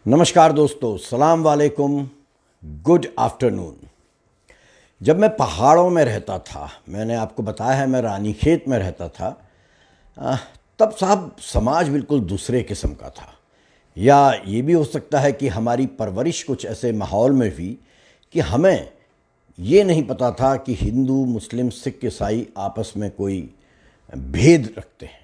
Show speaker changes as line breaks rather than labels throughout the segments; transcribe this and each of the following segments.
नमस्कार दोस्तों, सलाम वालेकुम, गुड आफ्टरनून। जब मैं पहाड़ों में रहता था, मैंने आपको बताया है मैं रानीखेत में रहता था। अ, तब साहब समाज बिल्कुल दूसरे किस्म का था। या ये भी हो सकता है कि हमारी परवरिश कुछ ऐसे माहौल में हुई कि हमें ये नहीं पता था कि हिंदू, मुस्लिम, सिख, ईसाई आपस में कोई भेद रखते हैं।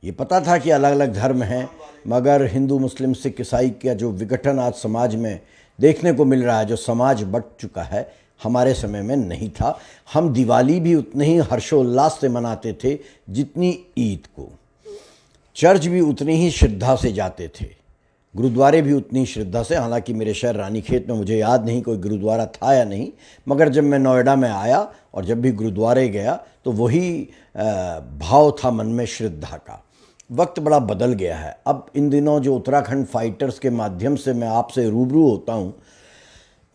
ये पता था कि अलग अलग धर्म हैं, मगर हिंदू, मुस्लिम, सिख, ईसाई का जो विघटन आज समाज में देखने को मिल रहा है, जो समाज बंट चुका है, हमारे समय में नहीं था। हम दिवाली भी उतने ही हर्षोल्लास से मनाते थे जितनी ईद को। चर्च भी उतनी ही श्रद्धा से जाते थे, गुरुद्वारे भी उतनी श्रद्धा से। हालांकि मेरे शहर रानीखेत में मुझे याद नहीं कोई गुरुद्वारा था या नहीं, मगर जब मैं नोएडा में आया और जब भी गुरुद्वारे गया तो वही भाव था मन में, श्रद्धा का। वक्त बड़ा बदल गया है। अब इन दिनों जो उत्तराखंड फाइटर्स के माध्यम से मैं आपसे रूबरू होता हूँ,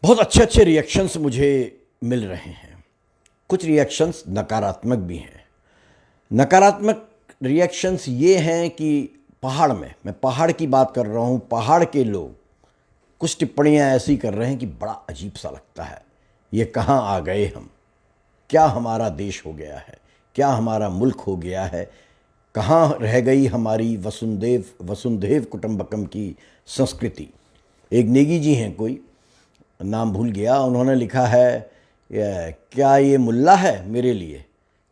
बहुत अच्छे अच्छे रिएक्शंस मुझे मिल रहे हैं। कुछ रिएक्शंस नकारात्मक भी हैं। नकारात्मक रिएक्शंस ये हैं कि पहाड़ में, मैं पहाड़ की बात कर रहा हूँ, पहाड़ के लोग कुछ टिप्पणियाँ ऐसी कर रहे हैं कि बड़ा अजीब सा लगता है। ये कहाँ आ गए हम? क्या हमारा देश हो गया है? क्या हमारा मुल्क हो गया है? कहाँ रह गई हमारी वसुंधैव कुटुंबकम की संस्कृति? एक नेगी जी हैं, कोई नाम भूल गया, उन्होंने लिखा है क्या ये मुल्ला है मेरे लिए?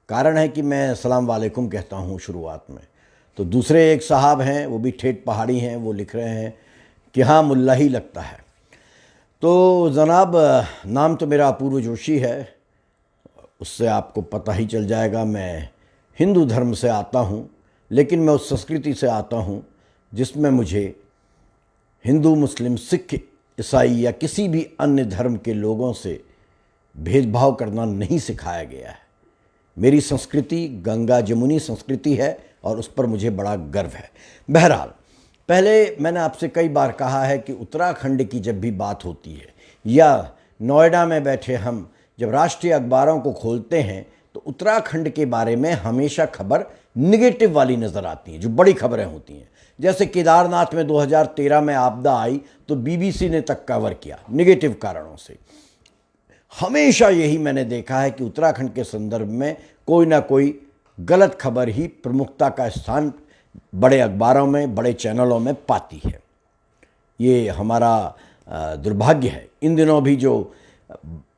कारण है कि मैं अस्सलाम वालेकुम कहता हूँ शुरुआत में। तो दूसरे एक साहब हैं, वो भी ठेठ पहाड़ी हैं, वो लिख रहे हैं कि हाँ मुल्ला ही लगता है। तो जनाब, नाम तो मेरा अपूर्व जोशी है, उससे आपको पता ही चल जाएगा मैं हिंदू धर्म से आता हूँ, लेकिन मैं उस संस्कृति से आता हूँ जिसमें मुझे हिंदू, मुस्लिम, सिख, ईसाई या किसी भी अन्य धर्म के लोगों से भेदभाव करना नहीं सिखाया गया है। मेरी संस्कृति गंगा जमुनी संस्कृति है और उस पर मुझे बड़ा गर्व है। बहरहाल, पहले मैंने आपसे कई बार कहा है कि उत्तराखंड की जब भी बात होती है या नोएडा में बैठे हम जब राष्ट्रीय अखबारों को खोलते हैं तो उत्तराखंड के बारे में हमेशा खबर निगेटिव वाली नज़र आती हैं, जो बड़ी खबरें होती हैं। जैसे केदारनाथ में 2013 में आपदा आई तो बीबीसी ने तक कवर किया निगेटिव कारणों से। हमेशा यही मैंने देखा है कि उत्तराखंड के संदर्भ में कोई ना कोई गलत खबर ही प्रमुखता का स्थान बड़े अखबारों में, बड़े चैनलों में पाती है। ये हमारा दुर्भाग्य है। इन दिनों भी जो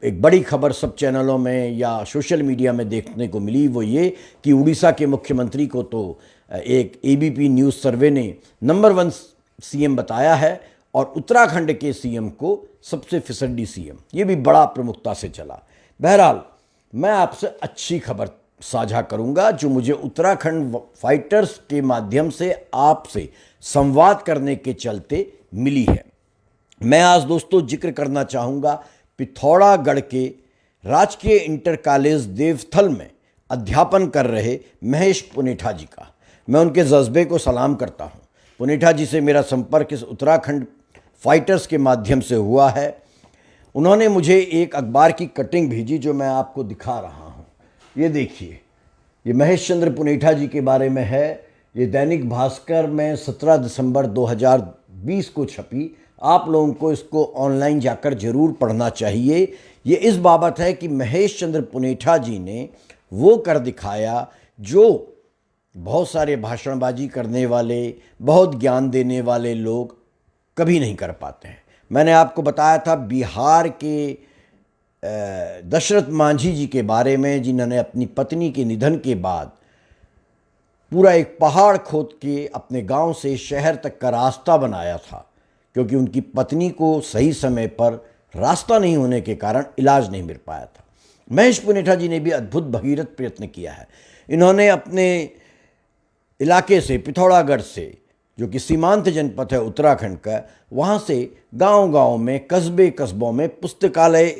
एक बड़ी खबर सब चैनलों में या सोशल मीडिया में देखने को मिली वो ये कि उड़ीसा के मुख्यमंत्री को तो एक एबीपी न्यूज़ सर्वे ने नंबर 1 सीएम बताया है और उत्तराखंड के सीएम को सबसे फिसड्डी सीएम। ये भी बड़ा प्रमुखता से चला। बहरहाल, मैं आपसे अच्छी खबर साझा करूंगा जो मुझे उत्तराखंड फाइटर्स के माध्यम से आपसे संवाद करने के चलते मिली है। मैं आज दोस्तों जिक्र करना चाहूँगा पिथौरागढ़ के राजकीय इंटर कॉलेज देवथल में अध्यापन कर रहे महेश पुनेठा जी का। मैं उनके जज्बे को सलाम करता हूँ। पुनेठा जी से मेरा संपर्क इस उत्तराखंड फाइटर्स के माध्यम से हुआ है। उन्होंने मुझे एक अखबार की कटिंग भेजी जो मैं आपको दिखा रहा हूँ। ये देखिए, ये महेश चंद्र पुनेठा जी के बारे में है। ये दैनिक भास्कर में 17 दिसंबर 2020 को छपी। आप लोगों को इसको ऑनलाइन जाकर जरूर पढ़ना चाहिए। ये इस बाबत है कि महेश चंद्र पुनेठा जी ने वो कर दिखाया जो बहुत सारे भाषणबाजी करने वाले, बहुत ज्ञान देने वाले लोग कभी नहीं कर पाते हैं। मैंने आपको बताया था बिहार के दशरथ मांझी जी के बारे में, जिन्होंने अपनी पत्नी के निधन के बाद पूरा एक पहाड़ खोद के अपने गांव से शहर तक का रास्ता बनाया था, क्योंकि उनकी पत्नी को सही समय पर रास्ता नहीं होने के कारण इलाज नहीं मिल पाया था। महेश पुनेठा जी ने भी अद्भुत भगीरथ प्रयत्न किया है। इन्होंने अपने इलाके से, पिथौरागढ़ से, जो कि सीमांत जनपद है उत्तराखंड का, वहाँ से गांव-गांव में, कस्बों में पुस्तकालय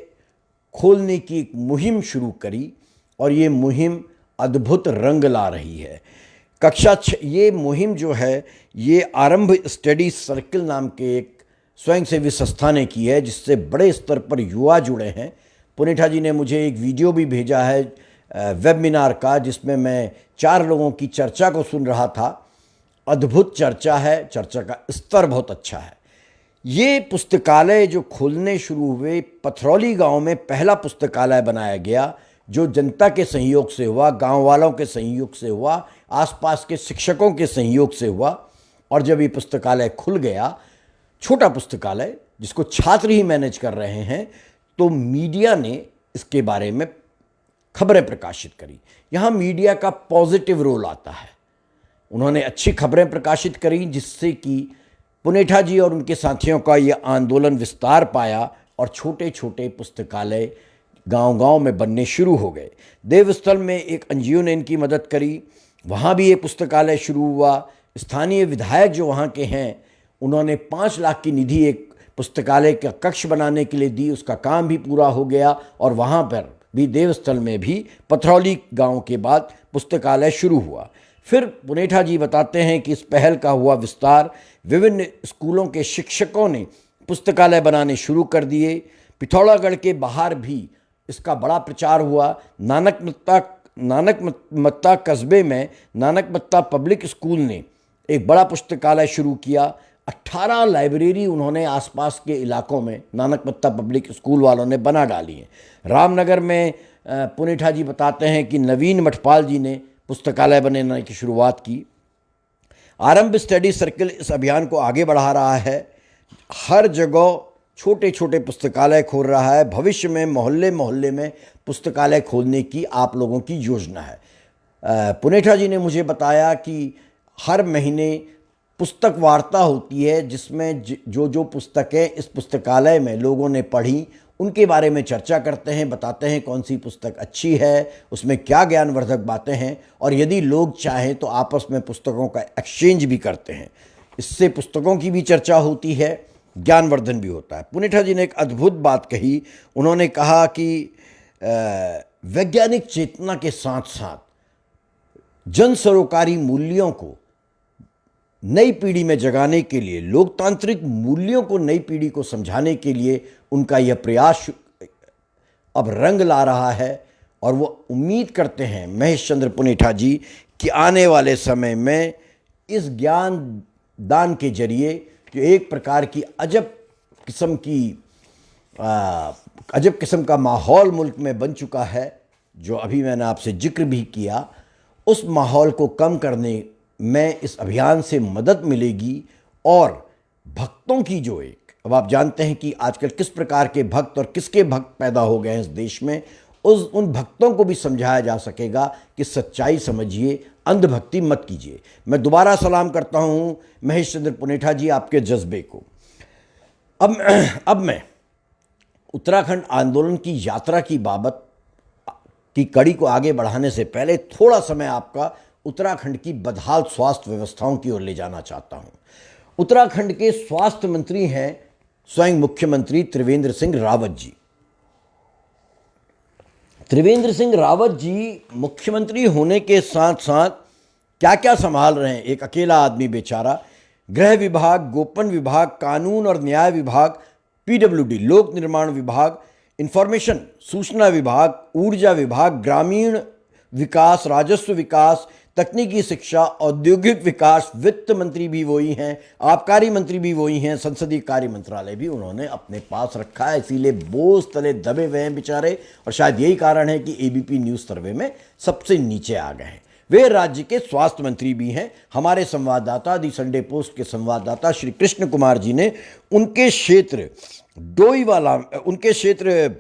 खोलने की एक मुहिम शुरू करी और ये मुहिम अद्भुत रंग ला रही है। ये मुहिम जो है ये आरंभ स्टडी सर्किल नाम के एक स्वयंसेवी संस्था ने की है, जिससे बड़े स्तर पर युवा जुड़े हैं। पुनेठा जी ने मुझे एक वीडियो भी भेजा है वेबिनार का, जिसमें मैं 4 लोगों की चर्चा को सुन रहा था। अद्भुत चर्चा है, चर्चा का स्तर बहुत अच्छा है। ये पुस्तकालय जो खोलने शुरू हुए, पथरौली गांव में पहला पुस्तकालय बनाया गया, जो जनता के सहयोग से हुआ, गांव वालों के सहयोग से हुआ, आसपास के शिक्षकों के सहयोग से हुआ। और जब ये पुस्तकालय खुल गया, छोटा पुस्तकालय जिसको छात्र ही मैनेज कर रहे हैं, तो मीडिया ने इसके बारे में खबरें प्रकाशित करी। यहाँ मीडिया का पॉजिटिव रोल आता है। उन्होंने अच्छी खबरें प्रकाशित करी, जिससे कि पुनेठा जी और उनके साथियों का ये आंदोलन विस्तार पाया और छोटे छोटे पुस्तकालय गांव-गांव में बनने शुरू हो गए। देवस्थल में एक एनजीओ ने इनकी मदद करी, वहाँ भी ये पुस्तकालय शुरू हुआ। स्थानीय विधायक जो वहाँ के हैं, उन्होंने 5 लाख की निधि एक पुस्तकालय का कक्ष बनाने के लिए दी। उसका काम भी पूरा हो गया और वहाँ पर भी, देवस्थल में भी पथरौली गांव के बाद पुस्तकालय शुरू हुआ। फिर पुनेठा जी बताते हैं कि इस पहल का हुआ विस्तार, विभिन्न स्कूलों के शिक्षकों ने पुस्तकालय बनाने शुरू कर दिए। पिथौरागढ़ के बाहर भी इसका बड़ा प्रचार हुआ। नानकमत्ता कस्बे में नानकमत्ता पब्लिक स्कूल ने एक बड़ा पुस्तकालय शुरू किया। 18 लाइब्रेरी उन्होंने आसपास के इलाकों में नानकमत्ता पब्लिक स्कूल वालों ने बना डाली हैं। रामनगर में पुनेठा जी बताते हैं कि नवीन मठपाल जी ने पुस्तकालय बनाने की शुरुआत की। आरंभ स्टडी सर्कल इस अभियान को आगे बढ़ा रहा है। हर जगह छोटे छोटे पुस्तकालय खोल रहा है। भविष्य में मोहल्ले मोहल्ले में पुस्तकालय खोलने की आप लोगों की योजना है। पुनेठा जी ने मुझे बताया कि हर महीने पुस्तक वार्ता होती है, जिसमें जो पुस्तकें इस पुस्तकालय में लोगों ने पढ़ी उनके बारे में चर्चा करते हैं, बताते हैं कौन सी पुस्तक अच्छी है, उसमें क्या ज्ञानवर्धक बातें हैं, और यदि लोग चाहें तो आपस में पुस्तकों का एक्सचेंज भी करते हैं। इससे पुस्तकों की भी चर्चा होती है, ज्ञानवर्धन भी होता है। पुनेठा जी ने एक अद्भुत बात कही। उन्होंने कहा कि वैज्ञानिक चेतना के साथ साथ जन सरोकारी मूल्यों को नई पीढ़ी में जगाने के लिए, लोकतांत्रिक मूल्यों को नई पीढ़ी को समझाने के लिए उनका यह प्रयास अब रंग ला रहा है। और वो उम्मीद करते हैं, महेश चंद्र पुनेठा जी, कि आने वाले समय में इस ज्ञान दान के जरिए जो एक प्रकार की अजब किस्म का माहौल मुल्क में बन चुका है, जो अभी मैंने आपसे जिक्र भी किया, उस माहौल को कम करने में इस अभियान से मदद मिलेगी। और भक्तों की जो अब आप जानते हैं कि आजकल किस प्रकार के भक्त और किसके भक्त पैदा हो गए हैं इस देश में, उन भक्तों को भी समझाया जा सकेगा कि सच्चाई समझिए, अंधभक्ति मत कीजिए। मैं दोबारा सलाम करता हूँ महेश चंद्र पुनेठा जी, आपके जज्बे को। अब मैं उत्तराखंड आंदोलन की यात्रा की बाबत की कड़ी को आगे बढ़ाने से पहले थोड़ा समय आपका उत्तराखंड की बदहाल स्वास्थ्य व्यवस्थाओं की ओर ले जाना चाहता हूं। उत्तराखंड के स्वास्थ्य मंत्री हैं स्वयं मुख्यमंत्री त्रिवेंद्र सिंह रावत जी। त्रिवेंद्र सिंह रावत जी मुख्यमंत्री होने के साथ साथ क्या क्या संभाल रहे हैं, एक अकेला आदमी बेचारा। गृह विभाग, गोपन विभाग, कानून और न्याय विभाग, पीडब्ल्यूडी लोक निर्माण विभाग, इंफॉर्मेशन सूचना विभाग, ऊर्जा विभाग, ग्रामीण विकास, राजस्व विकास, तकनीकी शिक्षा, औद्योगिक विकास, वित्त मंत्री भी वही हैं, आबकारी मंत्री भी वही हैं, संसदीय कार्य मंत्रालय भी उन्होंने अपने पास रखा है। इसीलिए बोझ तले दबे हुए हैं बेचारे, और शायद यही कारण है कि एबीपी न्यूज़ सर्वे में सबसे नीचे आ गए हैं। वे राज्य के स्वास्थ्य मंत्री भी हैं। हमारे संवाददाता, दी संडे पोस्ट के संवाददाता श्री कृष्ण कुमार जी ने उनके क्षेत्र डोईवाला, उनके क्षेत्र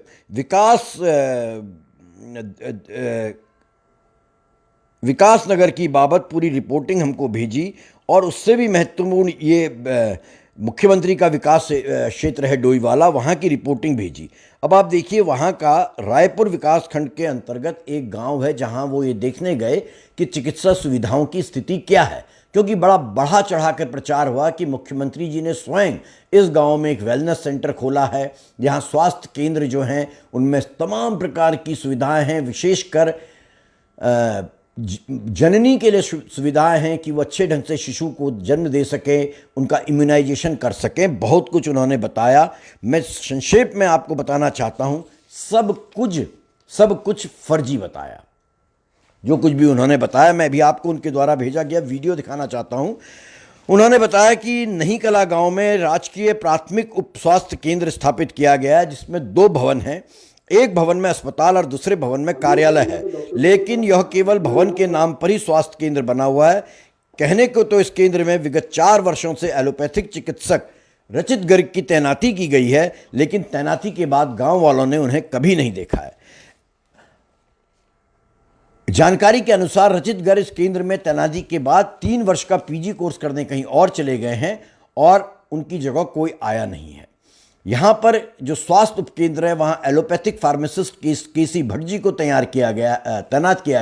विकास नगर की बाबत पूरी रिपोर्टिंग हमको भेजी, और उससे भी महत्वपूर्ण ये मुख्यमंत्री का विकास क्षेत्र है डोईवाला, वहाँ की रिपोर्टिंग भेजी। अब आप देखिए, वहाँ का रायपुर विकास खंड के अंतर्गत एक गांव है जहाँ वो ये देखने गए कि चिकित्सा सुविधाओं की स्थिति क्या है, क्योंकि बड़ा बढ़ा चढ़ाकर प्रचार हुआ कि मुख्यमंत्री जी ने स्वयं इस गांव में एक वेलनेस सेंटर खोला है, जहाँ स्वास्थ्य केंद्र जो हैं उनमें तमाम प्रकार की सुविधाएं हैं, विशेषकर जननी के लिए सुविधाएं हैं कि वो अच्छे ढंग से शिशु को जन्म दे सकें, उनका इम्यूनाइजेशन कर सकें। बहुत कुछ उन्होंने बताया। मैं संक्षेप में आपको बताना चाहता हूं, सब कुछ फर्जी बताया। जो कुछ भी उन्होंने बताया, मैं भी आपको उनके द्वारा भेजा गया वीडियो दिखाना चाहता हूं। उन्होंने बताया कि नई कला गांव में राजकीय प्राथमिक उप स्वास्थ्य केंद्र स्थापित किया गया है, जिसमें 2 भवन हैं। एक भवन में अस्पताल और दूसरे भवन में कार्यालय है, लेकिन यह केवल भवन के नाम पर ही स्वास्थ्य केंद्र बना हुआ है। कहने को तो इस केंद्र में विगत 4 वर्षों से एलोपैथिक चिकित्सक रचित गर्ग की तैनाती की गई है, लेकिन तैनाती के बाद गांव वालों ने उन्हें कभी नहीं देखा है। जानकारी के अनुसार रचित गर्ग इस केंद्र में तैनाती के बाद 3 वर्ष का पीजी कोर्स करने कहीं और चले गए हैं और उनकी जगह कोई आया नहीं है। यहाँ पर जो स्वास्थ्य उपकेंद्र है वहाँ एलोपैथिक फार्मासिस्ट केसी भट्ट जी को तैनात किया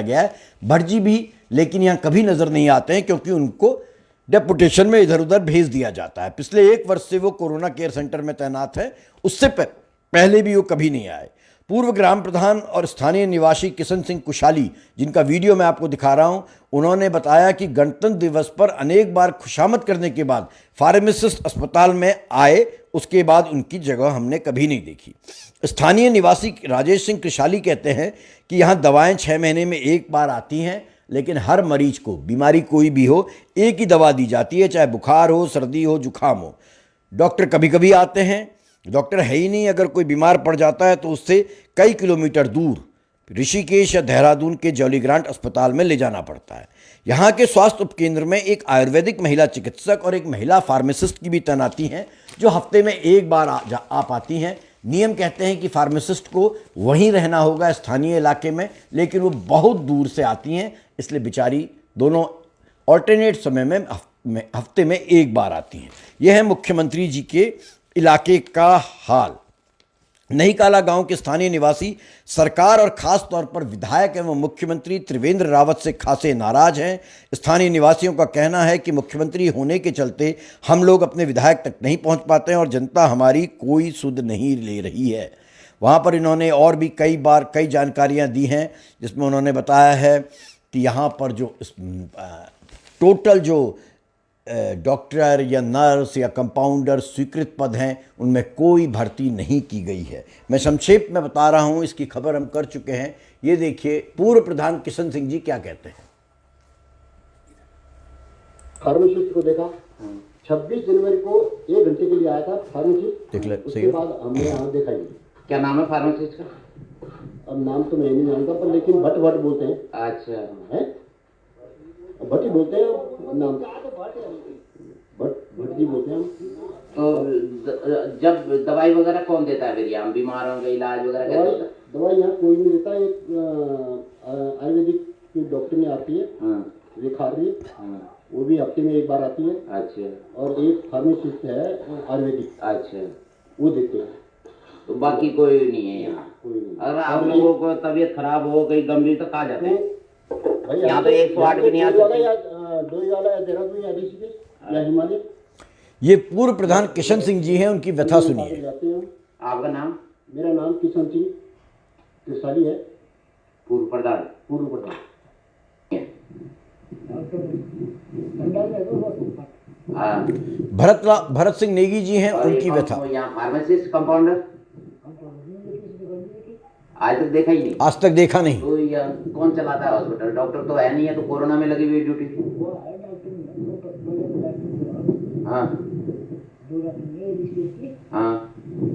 गया है। भट्ट जी भी लेकिन यहाँ कभी नज़र नहीं आते हैं, क्योंकि उनको डेपुटेशन में इधर उधर भेज दिया जाता है। पिछले 1 वर्ष से वो कोरोना केयर सेंटर में तैनात है, उससे पहले भी वो कभी नहीं आए। पूर्व ग्राम प्रधान और स्थानीय निवासी किशन सिंह कुशाली, जिनका वीडियो मैं आपको दिखा रहा हूं, उन्होंने बताया कि गणतंत्र दिवस पर अनेक बार खुशामद करने के बाद फार्मासिस्ट अस्पताल में आए, उसके बाद उनकी जगह हमने कभी नहीं देखी। स्थानीय निवासी राजेश सिंह कुशाली कहते हैं कि यहाँ दवाएं 6 महीने में एक बार आती हैं, लेकिन हर मरीज को बीमारी कोई भी हो एक ही दवा दी जाती है, चाहे बुखार हो, सर्दी हो, जुकाम हो। डॉक्टर कभी कभी आते हैं, डॉक्टर है ही नहीं। अगर कोई बीमार पड़ जाता है तो उससे कई किलोमीटर दूर ऋषिकेश या देहरादून के जॉलीग्रांट अस्पताल में ले जाना पड़ता है। यहाँ के स्वास्थ्य उपकेंद्र में एक आयुर्वेदिक महिला चिकित्सक और एक महिला फार्मासिस्ट की भी तैनाती है, जो हफ्ते में एक बार आ पाती हैं। नियम कहते हैं कि फार्मासिस्ट को वहीं रहना होगा स्थानीय इलाके में, लेकिन वो बहुत दूर से आती हैं, इसलिए बेचारी दोनों ऑल्टरनेट समय में हफ्ते में एक बार आती हैं। यह है मुख्यमंत्री जी के इलाके का हाल। नई काला गांव के स्थानीय निवासी सरकार और खास तौर पर विधायक एवं मुख्यमंत्री त्रिवेंद्र रावत से खासे नाराज हैं। स्थानीय निवासियों का कहना है कि मुख्यमंत्री होने के चलते हम लोग अपने विधायक तक नहीं पहुंच पाते हैं और जनता हमारी कोई सुध नहीं ले रही है। वहां पर इन्होंने और भी कई जानकारियां दी हैं, जिसमें उन्होंने बताया है कि यहाँ पर जो टोटल जो डॉक्टर या नर्स या कंपाउंडर स्वीकृत पद हैं, उनमें कोई भर्ती नहीं की गई है। मैं संक्षेप में बता रहा हूं, इसकी खबर हम कर चुके हैं। ये देखिए पूर्व प्रधान किशन सिंह जी क्या कहते हैं।
फार्मासिस्ट को देखा 26 जनवरी को 1 घंटे के लिए आया था फार्मासिस्ट, उसके बाद हमने यहाँ देखा ही।
क्या नाम है फार्मासिस्ट का?
अब नाम तो मैं नहीं जानता, पर लेकिन भट्ट बोलते हैं।
अच्छा
है, भट्टी बोलते हैं नाम, भट्ट जी बोलते हैं।
तो जब दवाई वगैरह कौन देता है? फिर हम बीमार होंगे, इलाज वगैरह
दवाई यहाँ कोई नहीं देता। एक आयुर्वेदिक की डॉक्टर आती है, रेखारी, वो भी हफ्ते में एक बार आती है।
अच्छा।
और एक फार्मासिस्ट है आयुर्वेदिक,
अच्छा,
वो देते हैं।
तो बाकी कोई नहीं है यहाँ? अगर आप लोगों को तबीयत खराब हो गई गंभीर तो कहाँ जाते हैं? यहाँ तो 108 भी नहीं आ सकती।
2 वाला या देहरादून या ऋषिकेश या हिमालय।
ये पूर्व प्रधान किशन सिंह जी हैं, उनकी व्यथा सुनिए।
आपका नाम?
मेरा नाम किशन सिंह कुशाली है।
पूर्व प्रधान?
पूर्व प्रधान।
भरत सिंह नेगी जी हैं, उनकी व्यथा।
यहाँ फार्मासिस्ट कंपाउंडर आज तक देखा ही नहीं?
आज तक देखा नहीं।
तो यह कौन चलाता है हॉस्पिटल? डॉक्टर तो है नहीं है, तो कोरोना में लगी हुई ड्यूटी। हाँ हाँ,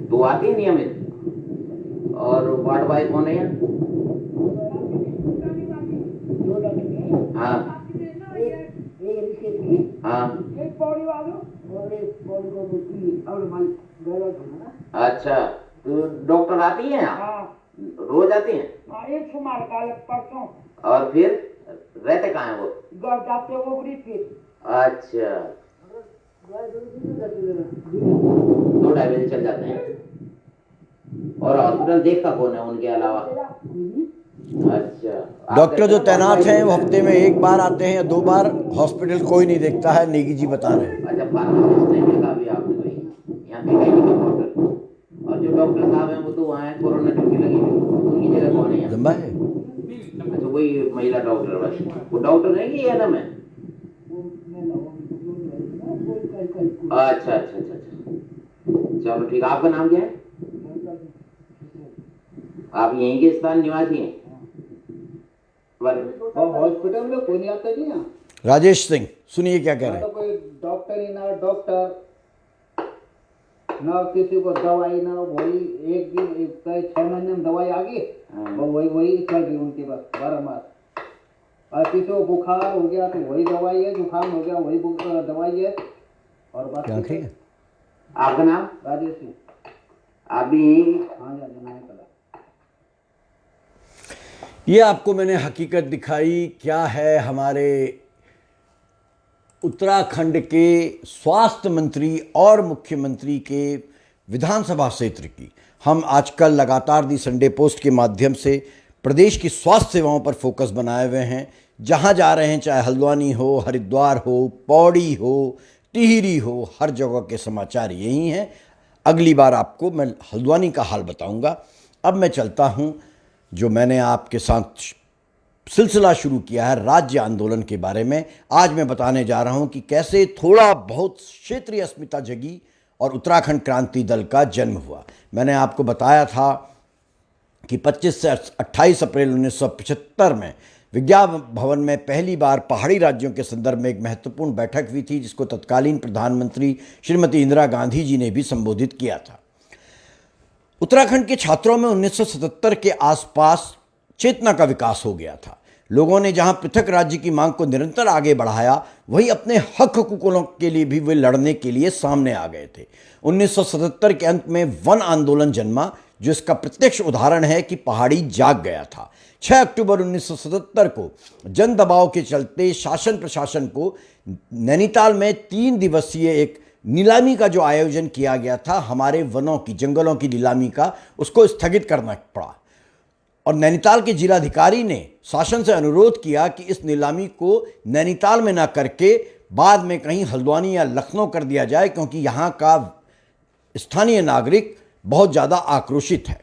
तो आती है नियमित। और वार्ड बॉय कौन है यहाँ? हाँ हाँ। अच्छा, तो डॉक्टर आती है यहाँ? रोज आती हैं?
एक सुमार काल परसों।
और फिर रहते कहाँ हैं वो?
घर जाते वो बुरी फिर।
अच्छा, 2-2:30 बजे चल जाते हैं। और हॉस्पिटल देखता कौन है उनके अलावा? अच्छा,
डॉक्टर जो तैनात हैं वो हफ्ते में एक बार आते हैं या 2 बार, हॉस्पिटल कोई नहीं देखता है, नेगी जी बता रहे हैं।
अच्छा, फार्मासिस्ट नहीं देखा अभी आपने कोई यहाँ देखा ही नहीं डॉक्टर? और जो डॉक्टर साहब हैं वो तो वहाँ है, कोरोना ड्यूटी लगी हुई, उनकी जगह कौन है?
लंबा है।
अच्छा, वही महिला डॉक्टर बस, वो डॉक्टर नहीं कि एनएम है? अच्छा अच्छा अच्छा अच्छा, चलो ठीक। आपका नाम क्या है? आप यहीं के स्थान निवासी हैं?
हॉस्पिटल में कोई नहीं आता जी यहाँ।
राजेश सिंह, सुनिए क्या कह रहे
तो
हैं।
कोई डॉक्टर ही ना डॉक्टर, ना किसी को दवाई, ना वही एक दिन 6 महीने में दवाई आ गई और वही चल रही उनकी बस 12 मास। और किसी को बुखार हो गया तो वही दवाई है, जुकाम हो गया वही दवाई है। और बस
क्या आखिरी है?
आपका नाम?
राजेश सिंह।
अभी
हाँ जी, नहीं पता।
ये आपको मैंने हकीकत दिखाई क्या है हमारे उत्तराखंड के स्वास्थ्य मंत्री और मुख्यमंत्री के विधानसभा क्षेत्र की। हम आजकल लगातार दी संडे पोस्ट के माध्यम से प्रदेश की स्वास्थ्य सेवाओं पर फोकस बनाए हुए हैं। जहां जा रहे हैं, चाहे हल्द्वानी हो, हरिद्वार हो, पौड़ी हो, टिहरी हो, हर जगह के समाचार यही हैं। अगली बार आपको मैं हल्द्वानी का हाल बताऊंगा। अब मैं चलता हूं, जो मैंने आपके साथ सिलसिला शुरू किया है राज्य आंदोलन के बारे में। आज मैं बताने जा रहा हूं कि कैसे थोड़ा बहुत क्षेत्रीय अस्मिता जगी और उत्तराखंड क्रांति दल का जन्म हुआ। मैंने आपको बताया था कि 25 से 28 अप्रैल 1975 में विज्ञान भवन में पहली बार पहाड़ी राज्यों के संदर्भ में एक महत्वपूर्ण बैठक हुई थी, जिसको तत्कालीन प्रधानमंत्री श्रीमती इंदिरा गांधी जी ने भी संबोधित किया था। उत्तराखंड के छात्रों में 1977 के आसपास चेतना का विकास हो गया था। लोगों ने जहां पृथक राज्य की मांग को निरंतर आगे बढ़ाया, वहीं अपने हक हकूकों के लिए भी वे लड़ने के लिए सामने आ गए थे। 1977 के अंत में वन आंदोलन जन्मा, जो इसका प्रत्यक्ष उदाहरण है कि पहाड़ी जाग गया था। 6 अक्टूबर 1977 को जन दबाव के चलते शासन प्रशासन को नैनीताल में 3 दिवसीय एक नीलामी का जो आयोजन किया गया था, हमारे वनों की, जंगलों की नीलामी का, उसको स्थगित करना पड़ा। और नैनीताल के जिलाधिकारी ने शासन से अनुरोध किया कि इस नीलामी को नैनीताल में ना करके बाद में कहीं हल्द्वानी या लखनऊ कर दिया जाए, क्योंकि यहाँ का स्थानीय नागरिक बहुत ज़्यादा आक्रोशित है।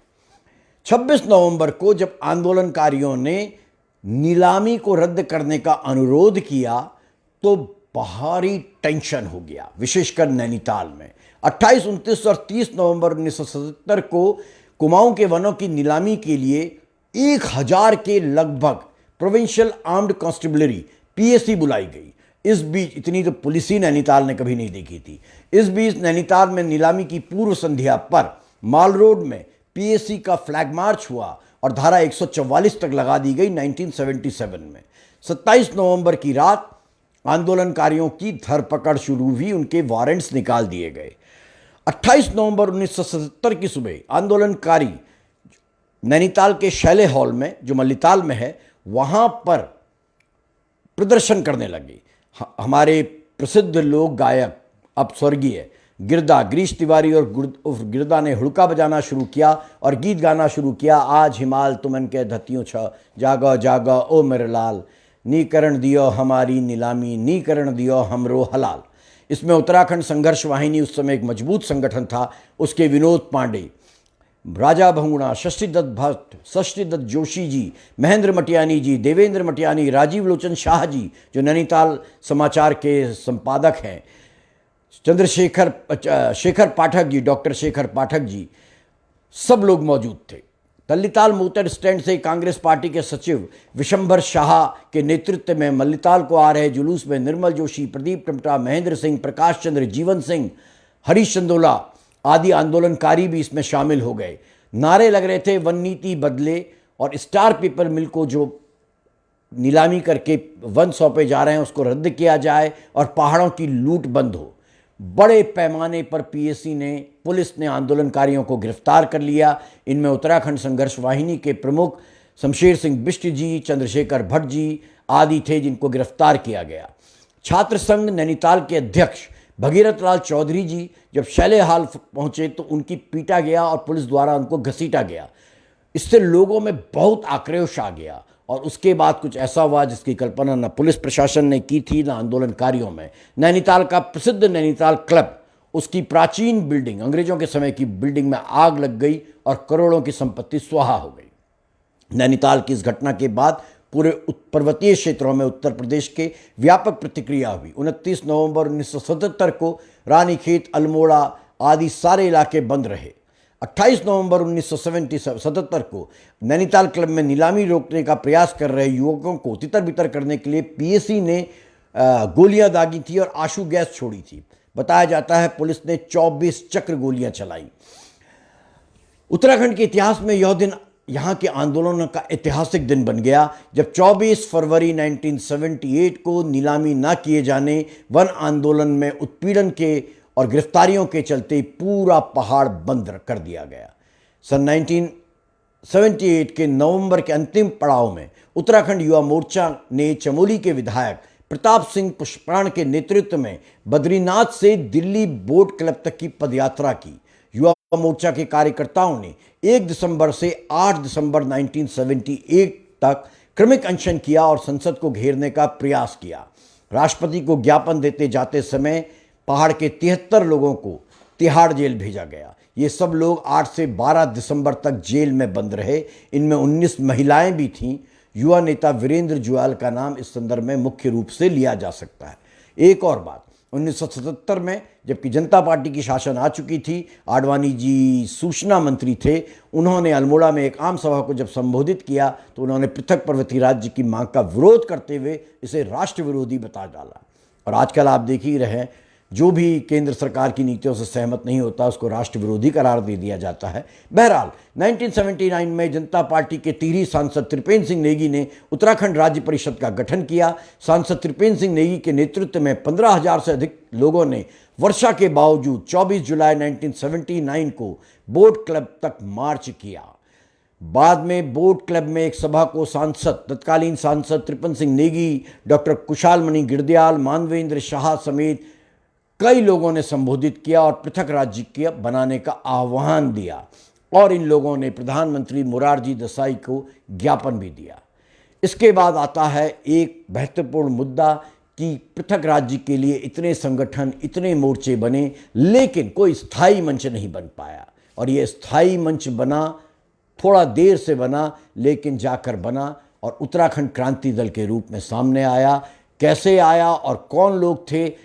26 नवंबर को जब आंदोलनकारियों ने नीलामी को रद्द करने का अनुरोध किया तो भारी टेंशन हो गया, विशेषकर नैनीताल में। 28, 29 और 30 नवंबर 1977 को कुमाऊं के वनों की नीलामी के लिए 1000 के लगभग प्रोविंशियल आर्म्ड कांस्टेबलरी पीएसी बुलाई गई। इस बीच इतनी तो पुलिस ही नैनीताल ने कभी नहीं देखी थी। इस बीच नैनीताल में नीलामी की पूर्व संध्या पर माल रोड में पीएसी का फ्लैग मार्च हुआ और धारा 144 तक लगा दी गई 1977 में। 27 नवंबर की रात आंदोलनकारियों की धरपकड़ शुरू हुई, उनके वारंट्स निकाल दिए गए। 28 नवंबर 1977 की सुबह आंदोलनकारी नैनीताल के शैले हॉल में, जो मल्लीताल में है, वहां पर प्रदर्शन करने लगे। हमारे प्रसिद्ध लोक गायक, अब स्वर्गीय गिरदा, गिरीश तिवारी और गिरदा ने हुड़का बजाना शुरू किया और गीत गाना शुरू किया। आज हिमाल तुमन के धतियों छ, जागो जागो ओ मेरे लाल, नी करण दियो हमारी नीलामी, नी करण दियो हमरो हलाल। इसमें उत्तराखंड संघर्ष वाहिनी उस समय एक मजबूत संगठन था। उसके विनोद पांडे, राजा भंगुणा, षष्ठीदत्त भट्ट, षष्ठीदत्त जोशी जी, महेंद्र मटियानी जी, देवेंद्र मटियानी, राजीव लोचन शाह जी, जो नैनीताल समाचार के संपादक हैं, शेखर पाठक जी, डॉक्टर शेखर पाठक जी, सब लोग मौजूद थे। मल्लीताल मोटर स्टैंड से कांग्रेस पार्टी के सचिव विशंभर शाह के नेतृत्व में मल्लीताल को आ रहे जुलूस में निर्मल जोशी, प्रदीप टमटा, महेंद्र सिंह, प्रकाश चंद्र, जीवन सिंह, हरीश चंदोला आदि आंदोलनकारी भी इसमें शामिल हो गए। नारे लग रहे थे, वन नीति बदले और स्टार पेपर मिल को जो नीलामी करके वन सौंपे जा रहे हैं उसको रद्द किया जाए और पहाड़ों की लूट बंद हो। बड़े पैमाने पर पीएसी ने, पुलिस ने आंदोलनकारियों को गिरफ्तार कर लिया। इनमें उत्तराखंड संघर्ष वाहिनी के प्रमुख शमशेर सिंह बिष्ट जी, चंद्रशेखर भट्ट जी आदि थे, जिनको गिरफ्तार किया गया। छात्र संघ नैनीताल के अध्यक्ष भगीरथ लाल चौधरी जी जब शैले हाल पहुंचे तो उनकी पीटा गया और पुलिस द्वारा उनको घसीटा गया। इससे लोगों में बहुत आक्रोश आ गया और उसके बाद कुछ ऐसा हुआ जिसकी कल्पना न पुलिस प्रशासन ने की थी न आंदोलनकारियों में। नैनीताल का प्रसिद्ध नैनीताल क्लब, उसकी प्राचीन बिल्डिंग, अंग्रेजों के समय की बिल्डिंग में आग लग गई और करोड़ों की संपत्ति स्वाहा हो गई। नैनीताल की इस घटना के बाद पूरे पर्वतीय क्षेत्रों में उत्तर प्रदेश के व्यापक प्रतिक्रिया हुई। 29 नवंबर 1977 को रानीखेत, अल्मोड़ा आदि सारे इलाके बंद रहे। 28 नवंबर 1977 को नैनीताल क्लब में नीलामी रोकने का प्रयास कर रहे युवकों को तितर बितर करने के लिए पीएसी ने गोलियां दागी थी और आंसू गैस छोड़ी थी। बताया जाता है पुलिस ने 24 चक्र गोलियां चलाई। उत्तराखंड के इतिहास में यह दिन यहाँ के आंदोलनों का ऐतिहासिक दिन बन गया, जब 24 फरवरी 1978 को नीलामी न किए जाने, वन आंदोलन में उत्पीड़न के और गिरफ्तारियों के चलते पूरा पहाड़ बंद कर दिया गया। सन 1978 के नवंबर के अंतिम पड़ाव में उत्तराखंड युवा मोर्चा ने चमोली के विधायक प्रताप सिंह पुष्पराण के नेतृत्व में बद्रीनाथ से दिल्ली बोट क्लब तक की पदयात्रा की। युवा मोर्चा के कार्यकर्ताओं ने 1 दिसंबर से 8 दिसंबर 1978 तक क्रमिक अनशन किया और संसद को घेरने का प्रयास किया। राष्ट्रपति को ज्ञापन देते जाते समय पहाड़ के 73 लोगों को तिहाड़ जेल भेजा गया। ये सब लोग 8 से 12 दिसंबर तक जेल में बंद रहे। इनमें 19 महिलाएं भी थीं। युवा नेता वीरेंद्र जुयाल का नाम इस संदर्भ में मुख्य रूप से लिया जा सकता है। एक और बात, 1977 में जबकि जनता पार्टी की शासन आ चुकी थी, आडवाणी जी सूचना मंत्री थे, उन्होंने अल्मोड़ा में एक आम सभा को जब संबोधित किया तो उन्होंने पृथक पर्वतीय राज्य की मांग का विरोध करते हुए इसे राष्ट्र विरोधी बता डाला। और आजकल आप देख ही रहे, जो भी केंद्र सरकार की नीतियों से सहमत नहीं होता उसको राष्ट्र विरोधी करार दे दिया जाता है। बहरहाल 1979 में जनता पार्टी के टिहरी सांसद त्रिपेंद्र सिंह नेगी ने उत्तराखंड राज्य परिषद का गठन किया। सांसद त्रिपेंद्र सिंह नेगी के नेतृत्व में 15,000 से अधिक लोगों ने वर्षा के बावजूद 24 जुलाई 1979 को बोट क्लब तक मार्च किया। बाद में बोट क्लब में एक सभा को तत्कालीन सांसद त्रिपेंद्र सिंह नेगी, डॉक्टर कुशाल मणि गिरदयाल, मानवेंद्र शाह समेत कई लोगों ने संबोधित किया और पृथक राज्य के बनाने का आह्वान दिया। और इन लोगों ने प्रधानमंत्री मोरारजी देसाई को ज्ञापन भी दिया। इसके बाद आता है एक महत्वपूर्ण मुद्दा कि पृथक राज्य के लिए इतने संगठन, इतने मोर्चे बने, लेकिन कोई स्थायी मंच नहीं बन पाया। और ये स्थायी मंच बना, थोड़ा देर से बना, लेकिन जाकर बना और उत्तराखंड क्रांति दल के रूप में सामने आया। कैसे आया और कौन लोग थे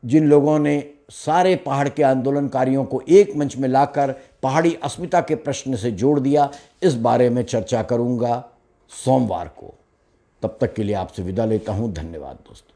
जिन लोगों ने सारे पहाड़ के आंदोलनकारियों को एक मंच में लाकर पहाड़ी अस्मिता के प्रश्न से जोड़ दिया, इस बारे में चर्चा करूंगा सोमवार को। तब तक के लिए आपसे विदा लेता हूं। धन्यवाद दोस्तों।